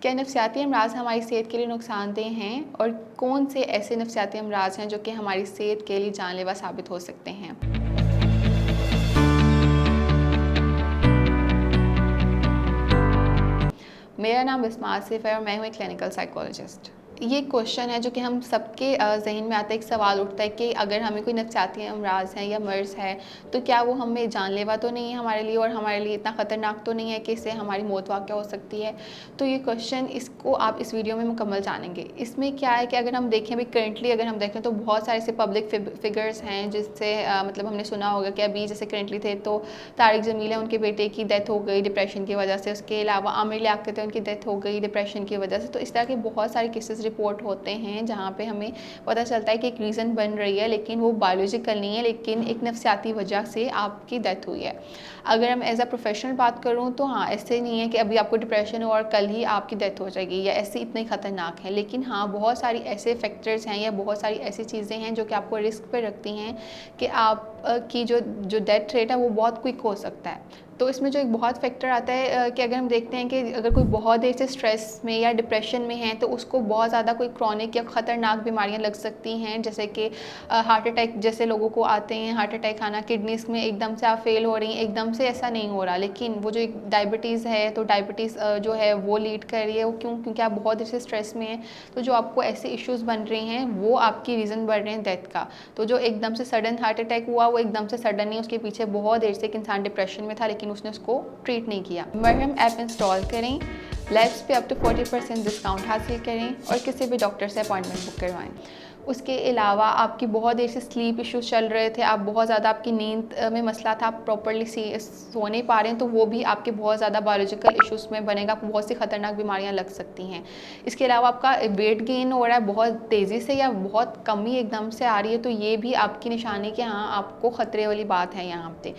क्या नफसियाती अमराज हमारी सेहत के लिए नुकसानदेह हैं और कौन से ऐसे नफसियाती अमराज हैं जो कि हमारी सेहत के लिए जानलेवा साबित हो सकते हैं? मेरा नाम बिस्मा आसिफ है और मैं हूँ एक क्लिनिकल साइकोलॉजिस्ट। ये क्वेश्चन है जो कि हम सबके ज़हन में आता है, एक सवाल उठता है कि अगर हमें कोई नफसियाती अमराज है या मर्ज़ है तो क्या वो हमें जानलेवा तो नहीं है हमारे लिए, और हमारे लिए इतना ख़तरनाक तो नहीं है कि इससे हमारी मौत वाक़या हो सकती है। तो ये क्वेश्चन, इसको आप इस वीडियो में मुकम्मल जानेंगे। इसमें क्या है कि अगर हम देखें अभी करंटली अगर हम देखें तो बहुत सारे ऐसे पब्लिक फिगर्स हैं जिससे मतलब हमने सुना होगा कि अभी जैसे करंटली थे तो तारिक जमील है, उनके बेटे की डेथ हो गई डिप्रेशन की वजह से। उसके अलावा आमिर लियाकत है, उनकी डेथ हो गई डिप्रेशन की वजह से। तो इस तरह के बहुत सारे केसेस रिपोर्ट होते हैं जहाँ पे हमें पता चलता है कि एक रीज़न बन रही है लेकिन वो बायोलॉजिकल नहीं है, लेकिन एक नफसियाती वजह से आपकी डेथ हुई है। अगर हम एज अ प्रोफेशनल बात करूँ तो हाँ, ऐसे नहीं है कि अभी आपको डिप्रेशन हो और कल ही आपकी डेथ हो जाएगी या ऐसे इतने ख़तरनाक है। लेकिन हाँ, बहुत सारी ऐसे फैक्टर्स हैं या बहुत सारी ऐसी चीज़ें हैं जो कि आपको रिस्क पर रखती हैं कि आप की जो डेथ रेट है वो बहुत क्विक हो सकता है। तो इसमें जो एक बहुत फैक्टर आता है कि अगर हम देखते हैं कि अगर कोई बहुत देर से स्ट्रेस में या डिप्रेशन में है तो उसको बहुत ज़्यादा कोई क्रॉनिक या ख़तरनाक बीमारियां लग सकती हैं, जैसे कि हार्ट अटैक जैसे लोगों को आते हैं। हार्ट अटैक आना, किडनीज़ में एकदम से आप फेल हो रही हैं, एकदम से ऐसा नहीं हो रहा, लेकिन वो जो एक डायबिटीज़ है तो डायबिटीज़ जो है वो लीड कर रही है। वो क्योंकि आप बहुत देर से स्ट्रेस में हैं, तो जो आपको ऐसे इश्यूज़ बन रही हैं वो आपकी रीज़न बन रहे हैं डेथ का। तो जो एकदम से सडन हार्ट अटैक हुआ वो एकदम से सडन नहीं, उसके पीछे बहुत देर से एक इंसान डिप्रेशन में था लेकिन उसने उसको ट्रीट नहीं किया। मरहम ऐप इंस्टॉल करें, लैब्स पे अप टू 40% डिस्काउंट हासिल करें और किसी भी डॉक्टर से अपॉइंटमेंट बुक करवाएं। उसके अलावा आपकी बहुत देर से स्लीप इश्यूज चल रहे थे, आप बहुत ज़्यादा आपकी नींद में मसला था, आप प्रॉपरली सो नहीं पा रहे हैं, तो वो भी आपके बहुत ज़्यादा बायोलॉजिकल इश्यूज़ में बनेगा, आपको बहुत सी खतरनाक बीमारियां लग सकती हैं। इसके अलावा आपका वेट गेन हो रहा है बहुत तेज़ी से या बहुत कमी एकदम से आ रही है, तो ये भी आपकी निशानी कि हाँ, आपको ख़तरे वाली बात है यहाँ पे।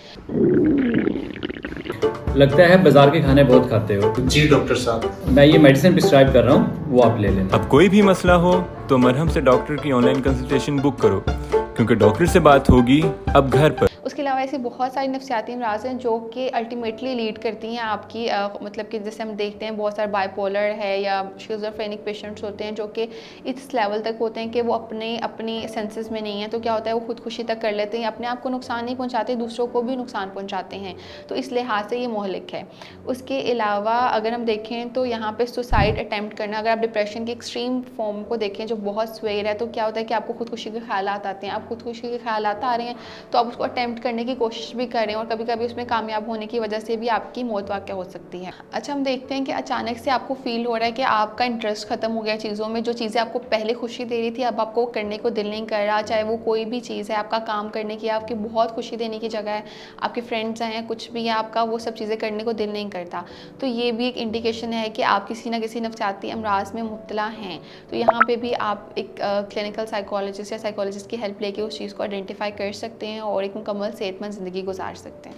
लगता है बाजार के खाने बहुत खाते हो। जी डॉक्टर साहब, मैं ये मेडिसिन प्रिस्क्राइब कर रहा हूँ, वो आप ले लेना। अब कोई भी मसला हो तो मरहम से डॉक्टर की ऑनलाइन कंसल्टेशन बुक करो, क्योंकि डॉक्टर से बात होगी अब घर पर। उसके अलावा ऐसी बहुत सारी नफसियाती अमराज हैं जो कि अल्टीमेटली लीड करती हैं आपकी मतलब कि जैसे हम देखते हैं बहुत सारे बाइपोलर है या शिज़ोफ्रेनिक पेशेंट्स होते हैं जो कि इस लेवल तक होते हैं कि वो अपनी सेंसेस में नहीं है। तो क्या होता है, वो खुदकुशी तक कर लेते हैं, अपने आप को नुकसान नहीं पहुंचाते, दूसरों को भी नुकसान पहुंचाते हैं। तो इस लिहाज से ये मोहलिक है। उसके अलावा अगर हम देखें तो यहाँ पे सुसाइड अटैम्प्ट करना, अगर आप डिप्रेशन की एक्सट्रीम फॉर्म को देखें जो बहुत स्वेयर है, तो क्या होता है कि आपको खुदकुशी के ख्यालात आते हैं, आप खुदकुशी के ख्यालात आ रहे हैं तो आप उसको अटैम्प्ट करने की कोशिश भी करें और कभी कभी उसमें कामयाब होने की वजह से भी आपकी मौत वाक़या हो सकती है। अच्छा, हम देखते हैं कि अचानक से आपको फील हो रहा है कि आपका इंटरेस्ट ख़त्म हो गया चीज़ों में, जो चीज़ें आपको पहले खुशी दे रही थी अब आपको करने को दिल नहीं कर रहा, चाहे वो कोई भी चीज़ है, आपका काम करने की, आपकी बहुत खुशी देने की जगह है, आपके फ्रेंड्स हैं, कुछ भी है, आपका वो सब चीज़ें करने को दिल नहीं करता। तो ये भी एक इंडिकेशन है कि आप किसी ना किसी नफसियाती अमराज में मुब्तला हैं। तो यहाँ पे भी आप एक क्लिनिकल साइकोलॉजिस्ट या साइकोलॉजिस्ट की हेल्प लेके उस चीज़ को आइडेंटिफाई कर सकते हैं और एक मुकम्मल सेहतमंद ज़िंदगी गुजार सकते हैं।